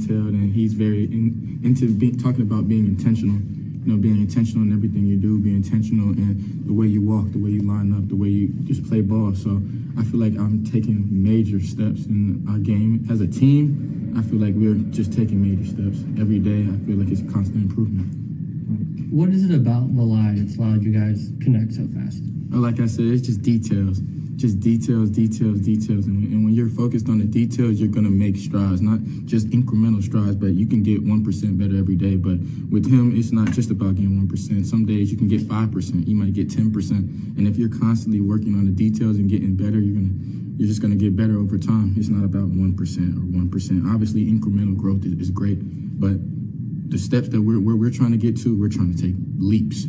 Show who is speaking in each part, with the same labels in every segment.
Speaker 1: detailed, and he's very into talking about being intentional. Being intentional in everything you do, being intentional in the way you walk, the way you line up, the way you just play ball. So I feel like I'm taking major steps in our game. As a team, I feel like we're just taking major steps. Every day, I feel like it's constant improvement.
Speaker 2: What is it about Valai that's allowed you guys connect so fast?
Speaker 1: Like I said, it's just details. Just details. And when you're focused on the details, you're going to make strides, not just incremental strides, but you can get 1% better every day. But with him, it's not just about getting 1%. Some days you can get 5%. You might get 10%. And if you're constantly working on the details and getting better, you're just going to get better over time. It's not about 1% or 1%. Obviously, incremental growth is great, but the steps that we're trying to get to, we're trying to take leaps.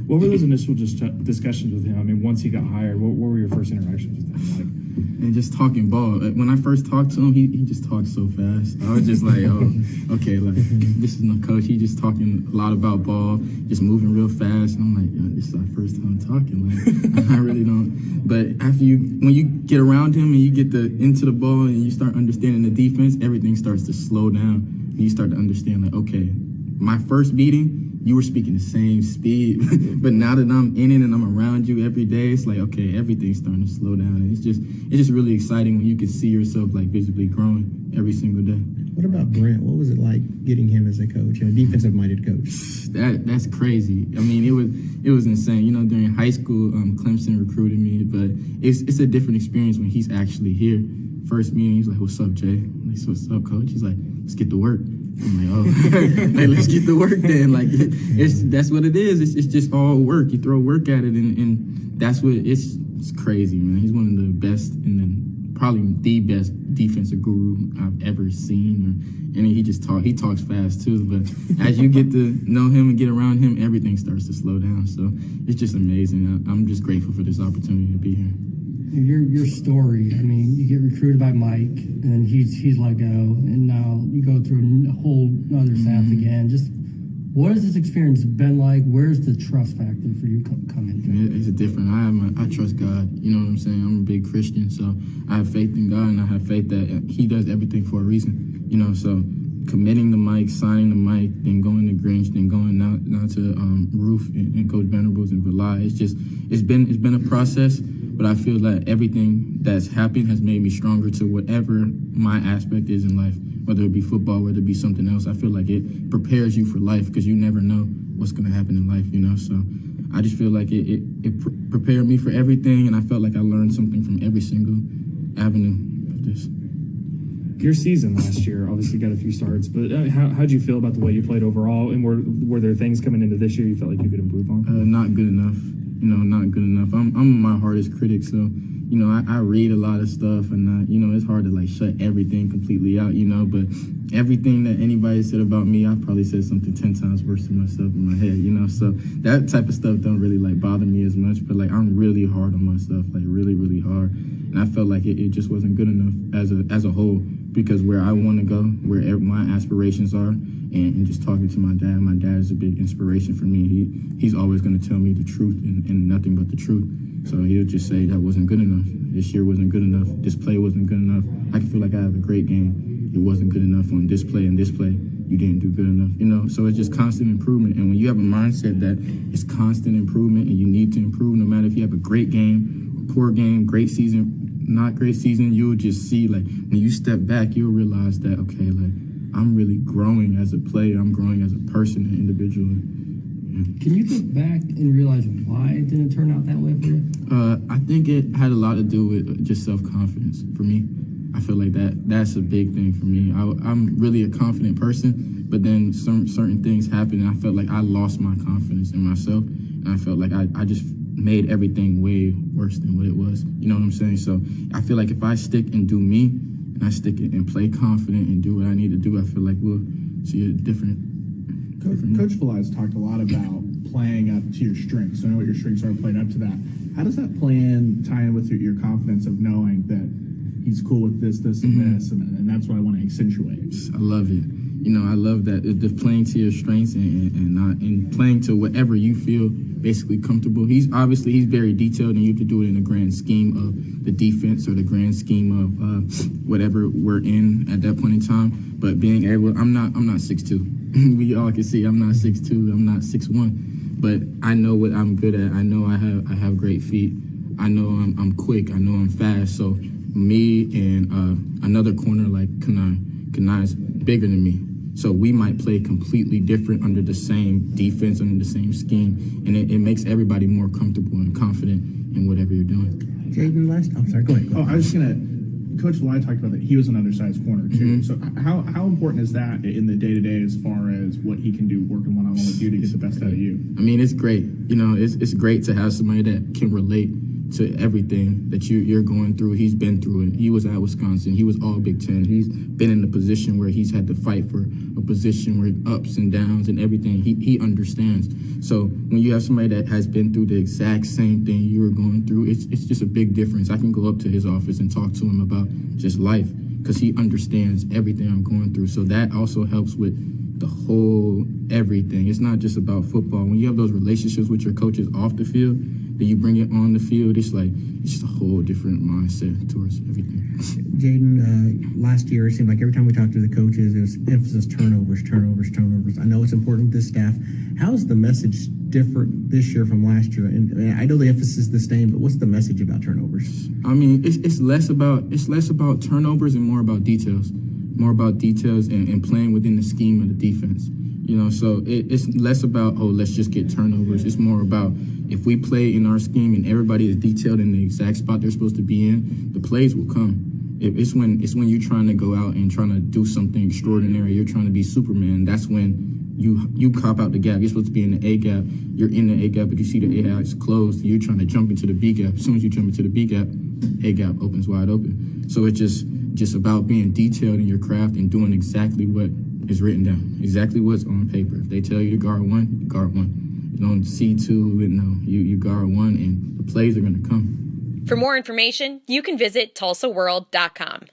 Speaker 3: What were those initial discussions with him? I mean, once he got hired, what were your first interactions with him like?
Speaker 1: And just talking ball. When I first talked to him, he just talked so fast. I was just like, oh, okay, like, this is my coach. He just talking a lot about ball, just moving real fast. And I'm like, this is our first time talking. Like, I really don't. But when you get around him and you get into the ball and you start understanding the defense, everything starts to slow down. And you start to understand, like, okay, my first meeting, you were speaking the same speed, but now that I'm in it and I'm around you every day, it's like, okay, everything's starting to slow down. And it's just really exciting when you can see yourself like visibly growing every single day.
Speaker 4: What about Brent? What was it like getting him as a coach, a defensive-minded coach?
Speaker 1: That's crazy. I mean, it was insane. During high school, Clemson recruited me, but it's a different experience when he's actually here. First meeting, he's like, "What's up, Jay?" I'm like, "What's up, coach?" He's like, "Let's get to work." I'm like, "Oh, hey, let's get to work then." Like, that's what it is. It's just all work. You throw work at it, and that's what it's crazy, man. He's one of the best, and then probably the best defensive guru I've ever seen. And he talks fast too. But as you get to know him and get around him, everything starts to slow down. So it's just amazing. I'm just grateful for this opportunity to be here.
Speaker 2: Your story, I mean, you get recruited by Mike, and he's let go, and now you go through a whole other staff again. Just what has this experience been like? Where's the trust factor for you coming?
Speaker 1: It's different. I trust God. You know what I'm saying? I'm a big Christian, so I have faith in God, and I have faith that He does everything for a reason. So committing to Mike, signing to Mike, then going to Grinch, then going now to Roof and Coach Venables and Valai. It's been a process. But I feel that everything that's happened has made me stronger to whatever my aspect is in life, whether it be football, whether it be something else. I feel like it prepares you for life because you never know what's going to happen in life, So I just feel like it prepared me for everything, and I felt like I learned something from every single avenue of this.
Speaker 3: Your season last year obviously got a few starts, but how'd you feel about the way you played overall? And were there things coming into this year you felt like you could improve on?
Speaker 1: Not good enough. Not good enough. I'm my hardest critic, so I read a lot of stuff, and it's hard to like shut everything completely out, But everything that anybody said about me, I probably said something 10 times worse to myself in my head, So that type of stuff don't really like bother me as much. But like I'm really hard on myself, like really, really hard, and I felt like it just wasn't good enough as a whole, because where I want to go, where my aspirations are. And just talking to my dad is a big inspiration for me. He's always going to tell me the truth and nothing but the truth. So he'll just say that wasn't good enough. This year wasn't good enough. This play wasn't good enough. I can feel like I have a great game. It wasn't good enough on this play and this play. You didn't do good enough. So it's just constant improvement. And when you have a mindset that it's constant improvement and you need to improve, no matter if you have a great game, a poor game, great season, not great season, you'll just see, like, when you step back, you'll realize that, okay, like, I'm really growing as a player. I'm growing as a person and individual. Yeah.
Speaker 2: Can you look back and realize why it didn't turn out that way for you?
Speaker 1: I think it had a lot to do with just self-confidence for me. I feel like that's a big thing for me. I'm really a confident person, but then certain things happened, and I felt like I lost my confidence in myself, and I felt like I just made everything way worse than what it was. You know what I'm saying? So I feel like if I stick and do me, and I stick it and play confident and do what I need to do, I feel like we'll see a different.
Speaker 5: Coach Valai's talked a lot about playing up to your strengths. I know what your strengths are, playing up to that. How does that plan tie in with your confidence of knowing that he's cool with this, and this, and that's what I want to accentuate?
Speaker 1: I love it. You know, I love that the playing to your strengths and playing to whatever you feel basically comfortable. He's very detailed, and you have to do it in the grand scheme of the defense or the grand scheme of whatever we're in at that point in time. But being able, I'm not 6'2". We all can see I'm not 6'2". I'm not 6'1". But I know what I'm good at. I know I have great feet. I know I'm quick. I know I'm fast. So me and another corner like Kanai's bigger than me. So we might play completely different under the same defense, under the same scheme, and it makes everybody more comfortable and confident in whatever you're doing.
Speaker 4: Jaden, I'm sorry, go ahead.
Speaker 5: Oh, I was just gonna. Coach Valai talked about that he was an undersized corner too. So how important is that in the day-to-day as far as what he can do working one-on-one with you to get the best out of you?
Speaker 1: I mean, it's great. You know, it's great to have somebody that can relate to everything that you're going through. He's been through it. He was at Wisconsin. He was all Big Ten. He's been in a position where he's had to fight for a position where ups and downs and everything. He understands. So when you have somebody that has been through the exact same thing you were going through, it's just a big difference. I can go up to his office and talk to him about just life because he understands everything I'm going through. So that also helps with the whole everything. It's not just about football. When you have those relationships with your coaches off the field, then you bring it on the field, it's just a whole different mindset towards everything.
Speaker 4: Jaden, last year, it seemed like every time we talked to the coaches, it was emphasis turnovers. I know it's important with this staff. How is the message different this year from last year? And I know the emphasis is the same, but what's the message about turnovers?
Speaker 1: I mean, it's less about turnovers and more about details. And playing within the scheme of the defense. You know, so it's less about, let's just get turnovers. It's more about if we play in our scheme and everybody is detailed in the exact spot they're supposed to be in, the plays will come. It's when you're trying to go out and trying to do something extraordinary, you're trying to be Superman, that's when you cop out the gap. You're supposed to be in the A gap. You're in the A gap, but you see the A gap's closed. You're trying to jump into the B gap. As soon as you jump into the B gap, A gap opens wide open. So it's just about being detailed in your craft and doing exactly what is written down, exactly what's on paper. If they tell you to guard one, you guard one. You don't see two, you guard one, and the plays are going to come.
Speaker 6: For more information, you can visit TulsaWorld.com.